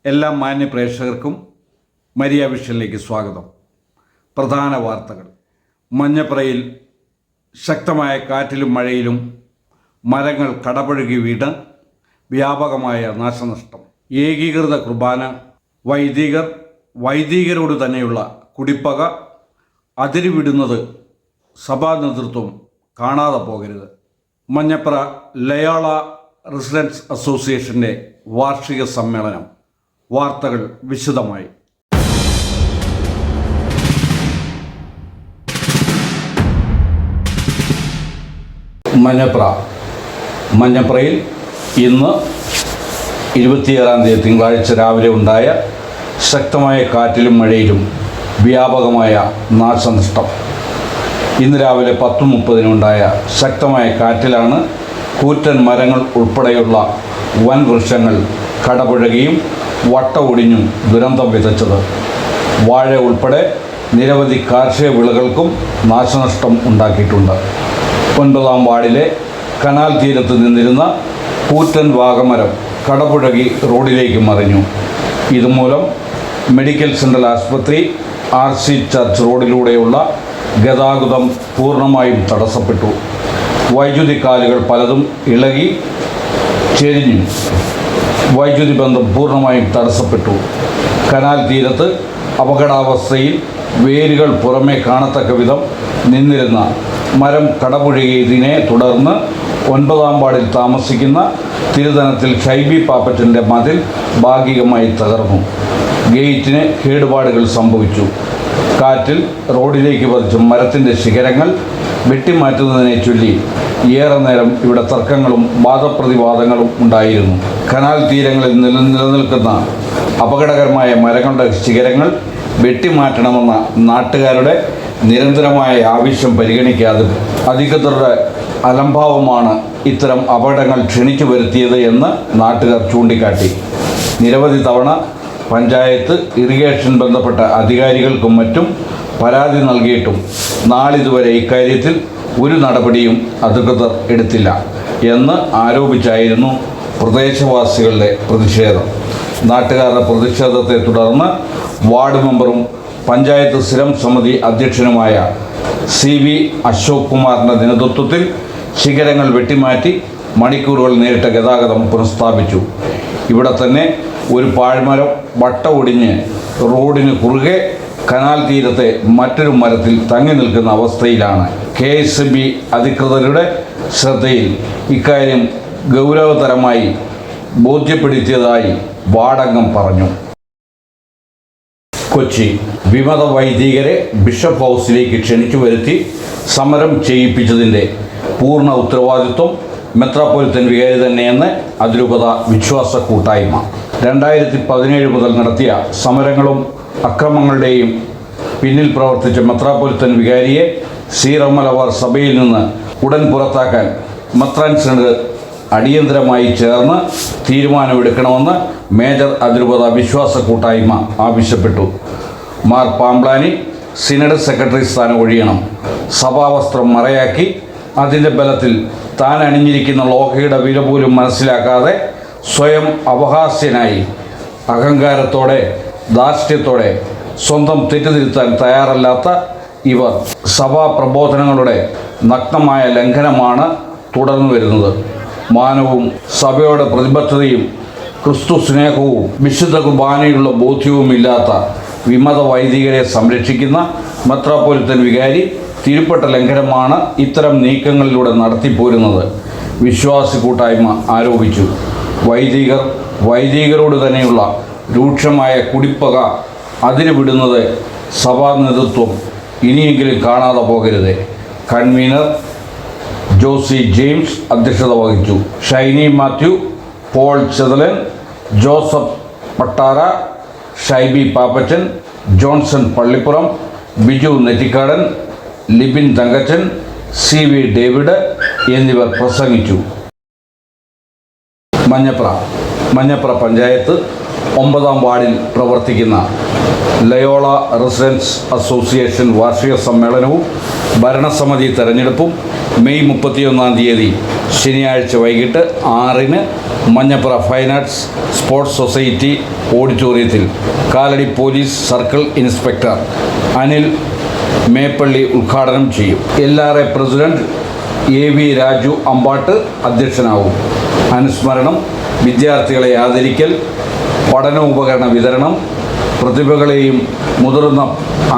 എല്ലാ മാന്യ പ്രേക്ഷകർക്കും മരിയ വിഷനിലേക്ക് സ്വാഗതം. പ്രധാന വാർത്തകൾ. മഞ്ഞപ്രയിൽ ശക്തമായ കാറ്റിലും മഴയിലും മരങ്ങൾ കടപുഴകി വീണ് വ്യാപകമായ നാശനഷ്ടം. ഏകീകൃത കുർബാന, വൈദികരോട് തന്നെയുള്ള കുടിപ്പക, അതിരുവിടുന്നത് സഭാ നേതൃത്വം കാണാതെ പോകരുത്. മഞ്ഞപ്ര ലയോള റെസിഡൻസ് അസോസിയേഷൻ്റെ വാർഷിക സമ്മേളനം. വാർത്തകൾ വിശദമായി. മഞ്ഞപ്രയിൽ ഇന്ന് 26-ാം തീയതി തിങ്കളാഴ്ച രാവിലെ ഉണ്ടായ ശക്തമായ കാറ്റിലും മഴയിലും വ്യാപകമായ നാശനഷ്ടം. ഇന്ന് രാവിലെ 10:30-നുണ്ടായ ശക്തമായ കാറ്റിലാണ് കൂറ്റൻ മരങ്ങൾ ഉൾപ്പെടെയുള്ള വൻ വൃക്ഷങ്ങൾ കടപുഴകിയും വട്ട ഒടിഞ്ഞും ദുരന്തം വിതച്ചത്. വാഴ ഉൾപ്പെടെ നിരവധി കാർഷിക വിളകൾക്കും നാശനഷ്ടം ഉണ്ടാക്കിയിട്ടുണ്ട്. 9-ാം വാർഡിലെ കനാൽ തീരത്ത് നിന്നിരുന്ന കൂറ്റൻ വാഗമരം കടപുഴകി റോഡിലേക്ക് മറിഞ്ഞു. ഇതുമൂലം മെഡിക്കൽ സെൻട്രൽ ആശുപത്രി, RC ചർച്ച് റോഡിലൂടെയുള്ള ഗതാഗതം പൂർണ്ണമായും തടസ്സപ്പെട്ടു. വൈദ്യുതി കാലുകൾ പലതും ഇളകി ചെരിഞ്ഞു. വൈദ്യുതി ബന്ധം പൂർണ്ണമായും തടസ്സപ്പെട്ടു. കനാൽ തീരത്ത് അപകടാവസ്ഥയിൽ വേരുകൾ പുറമേ കാണത്തക്ക വിധം നിന്നിരുന്ന മരം കടപുഴകിയതിനെ തുടർന്ന് 9-ാം വാർഡിൽ താമസിക്കുന്ന തിരുതനത്തിൽ ഷൈബി പാപ്പച്ചൻ്റെ മതിൽ ഭാഗികമായി തകർന്നു. ഗേറ്റിന് കേടുപാടുകൾ സംഭവിച്ചു. കാറ്റിൽ റോഡിലേക്ക് പതിച്ച മരത്തിൻ്റെ ശിഖരങ്ങൾ വെട്ടിമാറ്റുന്നതിനെ ചൊല്ലി ഏറെ നേരം ഇവിടെ തർക്കങ്ങളും വാദപ്രതിവാദങ്ങളും ഉണ്ടായിരുന്നു. കനാൽ തീരങ്ങളിൽ നിലനിൽക്കുന്ന അപകടകരമായ മരങ്ങളുടെ ശിഖരങ്ങൾ വെട്ടിമാറ്റണമെന്ന നാട്ടുകാരുടെ നിരന്തരമായ ആവശ്യം പരിഗണിക്കാതെ അധികൃതരുടെ അലംഭാവമാണ് ഇത്തരം അപകടങ്ങൾ ക്ഷണിച്ചു വരുത്തിയത് എന്ന് നാട്ടുകാർ ചൂണ്ടിക്കാട്ടി. നിരവധി തവണ പഞ്ചായത്ത്, ഇറിഗേഷൻ ബന്ധപ്പെട്ട അധികാരികൾക്കും മറ്റും പരാതി നൽകിയിട്ടും നാളിതുവരെ ഇക്കാര്യത്തിൽ ഒരു നടപടിയും അധികൃതർ എടുത്തില്ല എന്ന് ആരോപിച്ചായിരുന്നു പ്രദേശവാസികളുടെ പ്രതിഷേധം. നാട്ടുകാരുടെ പ്രതിഷേധത്തെ തുടർന്ന് വാർഡ് മെമ്പറും പഞ്ചായത്ത് സ്ഥിരം സമിതി അധ്യക്ഷനുമായ CV അശോക് കുമാറിൻ്റെ നേതൃത്വത്തിൽ ശിഖരങ്ങൾ വെട്ടിമാറ്റി മണിക്കൂറുകൾ നേരിട്ട ഗതാഗതം പുനഃസ്ഥാപിച്ചു. ഇവിടെ തന്നെ ഒരു പാഴ്മരം വട്ട ഒടിഞ്ഞ് റോഡിന് കുറുകെ കനാൽ തീരത്തെ മറ്റൊരു മരത്തിൽ തങ്ങി നിൽക്കുന്ന അവസ്ഥയിലാണ്. KSB അധികൃതരുടെ ശ്രദ്ധയിൽ ഇക്കാര്യം ഗൗരവതരമായി ബോധ്യപ്പെടുത്തിയതായി വാർഡംഗം പറഞ്ഞു. കൊച്ചി. വിമത വൈദികരെ ബിഷപ്പ് ഹൗസിലേക്ക് ക്ഷണിച്ചു വരുത്തി സമരം ചെയ്യിപ്പിച്ചതിൻ്റെ പൂർണ്ണ ഉത്തരവാദിത്വം മെത്രാപ്പൊലീത്തൻ വികാരി തന്നെയെന്ന് അതിരൂപത വിശ്വാസ കൂട്ടായ്മ. 2017 മുതൽ നടത്തിയ സമരങ്ങളും അക്രമങ്ങളുടെയും പിന്നിൽ പ്രവർത്തിച്ച മെത്രാപ്പൊലീത്തൻ വികാരിയെ സീറോ-മലബാർ സഭയിൽ നിന്ന് ഉടൻ പുറത്താക്കാൻ മെത്രാൻ സിനഡ് അടിയന്തരമായി ചേർന്ന് തീരുമാനമെടുക്കണമെന്ന് മേജർ അതിരൂപത വിശ്വാസ കൂട്ടായ്മ ആവശ്യപ്പെട്ടു. മാർ പാംബ്ലാനി സിനഡ് സെക്രട്ടറി സ്ഥാനം ഒഴിയണം. സഭാവസ്ത്രം മറയാക്കി അതിൻ്റെ ബലത്തിൽ താൻ അണിഞ്ഞിരിക്കുന്ന ലോഹയുടെ വില പോലും മനസ്സിലാക്കാതെ സ്വയം അപഹാസ്യനായി അഹങ്കാരത്തോടെ ധാർഷ്ട്യത്തോടെ സ്വന്തം തെറ്റുതിരുത്താൻ തയ്യാറല്ലാത്ത ഇവർ സഭാ പ്രബോധനങ്ങളുടെ നഗ്നമായ ലംഘനമാണ് തുടർന്നു വരുന്നത്. മാനവും സഭയുടെ പ്രതിബദ്ധതയും ക്രിസ്തു സ്നേഹവും വിശുദ്ധ കുർബാനയുള്ള ബോധ്യവുമില്ലാത്ത വിമത വൈദികരെ സംരക്ഷിക്കുന്ന മെത്രാപ്പൊലീത്തൻ വികാരി തിരുപ്പട്ട ലംഘനമാണ് ഇത്തരം നീക്കങ്ങളിലൂടെ നടത്തിപ്പോരുന്നത് വിശ്വാസി കൂട്ടായ്മ ആരോപിച്ചു. വൈദികരോട് തന്നെയുള്ള രൂക്ഷമായ കുടിപ്പക അതിരുവിടുന്നത് സഭാ നേതൃത്വം ഇനിയെങ്കിലും കാണാതെ പോകരുത്. കൺവീനർ ജോസി ജെയിംസ് അധ്യക്ഷത വഹിച്ചു. Shiny Mathew, Paul Chethalan, Joseph Pattara, Shiby Pappachan, Johnson Pallippuram, Biju Nettikadan, Libin Thankachan, CV David എന്നിവർ പ്രസംഗിച്ചു. മഞ്ഞപ്ര പഞ്ചായത്ത് 9-ാം വാർഡിൽ പ്രവർത്തിക്കുന്ന ലയോള റെസിഡൻസ് അസോസിയേഷൻ വാർഷിക സമ്മേളനവും ഭരണസമിതി തെരഞ്ഞെടുപ്പും മെയ് 31-ാം തീയതി ശനിയാഴ്ച വൈകിട്ട് 6-ന് Manjapra fine arts sports society ഓഡിറ്റോറിയത്തിൽ Kalady police circle inspector Anil Meppally ഉദ്ഘാടനം ചെയ്യും. LRA president AV Raju Ambatt അധ്യക്ഷനാവും. അനുസ്മരണം, വിദ്യാർത്ഥികളെ ആദരിക്കൽ, പഠനോപകരണ വിതരണം, പ്രതിഭകളെയും മുതിർന്ന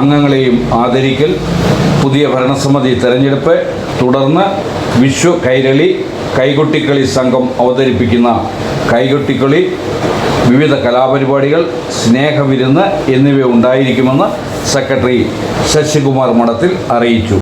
അംഗങ്ങളെയും ആദരിക്കൽ, പുതിയ ഭരണസമിതി തെരഞ്ഞെടുപ്പ്, തുടർന്ന് വിഷു കൈരളി, കൈകൊട്ടിക്കളി സംഘം അവതരിപ്പിക്കുന്ന കൈകൊട്ടിക്കളി, വിവിധ കലാപരിപാടികൾ, സ്നേഹവിരുന്ന് എന്നിവ ഉണ്ടായിരിക്കുമെന്ന് സെക്രട്ടറി ശശികുമാർ മഠത്തിൽ അറിയിച്ചു.